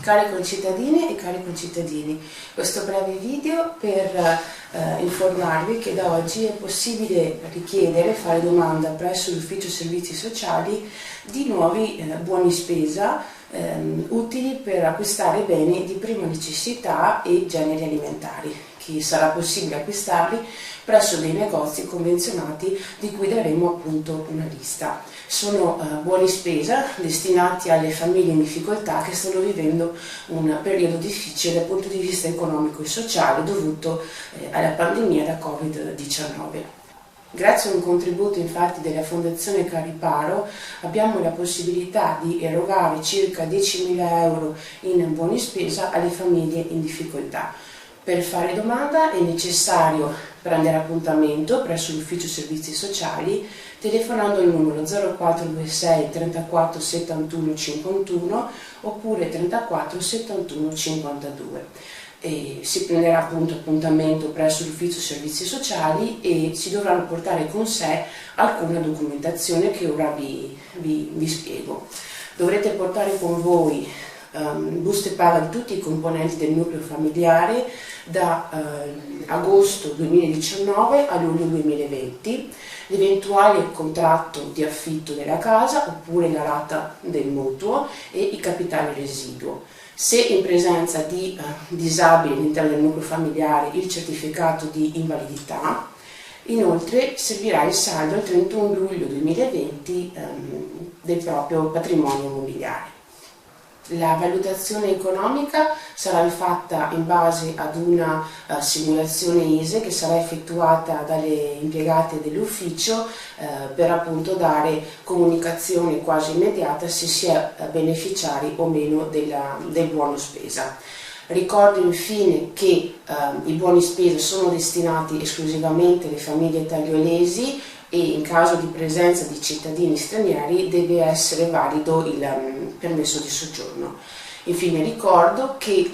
Cari concittadine e cari concittadini, questo breve video per informarvi che da oggi è possibile richiedere, fare domanda presso l'Ufficio Servizi Sociali di nuovi buoni spesa utili per acquistare beni di prima necessità e generi alimentari, che sarà possibile acquistarli presso dei negozi convenzionati di cui daremo appunto una lista. Sono buoni spesa destinati alle famiglie in difficoltà che stanno vivendo un periodo difficile dal punto di vista economico e sociale dovuto alla pandemia da Covid-19. Grazie a un contributo infatti della Fondazione Cariparo abbiamo la possibilità di erogare circa 10.000 euro in buoni spesa alle famiglie in difficoltà. Per fare domanda è necessario prendere appuntamento presso l'Ufficio Servizi Sociali telefonando il numero 0426 34 71 51 oppure 34 71 52. Si prenderà appunto appuntamento presso l'Ufficio Servizi Sociali e si dovranno portare con sé alcuna documentazione che ora vi spiego. Dovrete portare con voi buste paga di tutti i componenti del nucleo familiare da agosto 2019 a luglio 2020, l'eventuale contratto di affitto della casa oppure la rata del mutuo e i capitali residuo. Se in presenza di disabili all'interno del nucleo familiare, il certificato di invalidità. Inoltre servirà il saldo al 31 luglio 2020 del proprio patrimonio immobiliare. La valutazione economica sarà fatta in base ad una simulazione ISEE che sarà effettuata dalle impiegate dell'ufficio per appunto dare comunicazione quasi immediata se si è beneficiari o meno del buono spesa. Ricordo infine che i buoni spesa sono destinati esclusivamente alle famiglie tagliolesi e in caso di presenza di cittadini stranieri deve essere valido il permesso di soggiorno. Infine ricordo che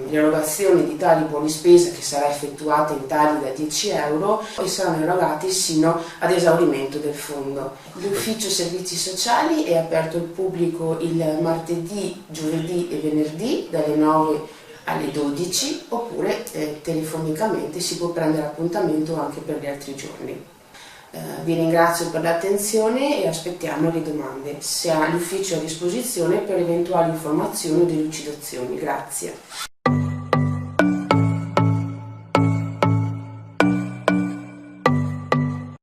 l'erogazione di tali buoni spesa, che sarà effettuata in tagli da 10 euro, saranno erogati sino ad esaurimento del fondo. L'Ufficio Servizi Sociali è aperto al pubblico il martedì, giovedì e venerdì dalle 9 alle 12 oppure telefonicamente si può prendere appuntamento anche per gli altri giorni. Vi ringrazio per l'attenzione e aspettiamo le domande. Se ha l'ufficio a disposizione per eventuali informazioni o delucidazioni. Grazie.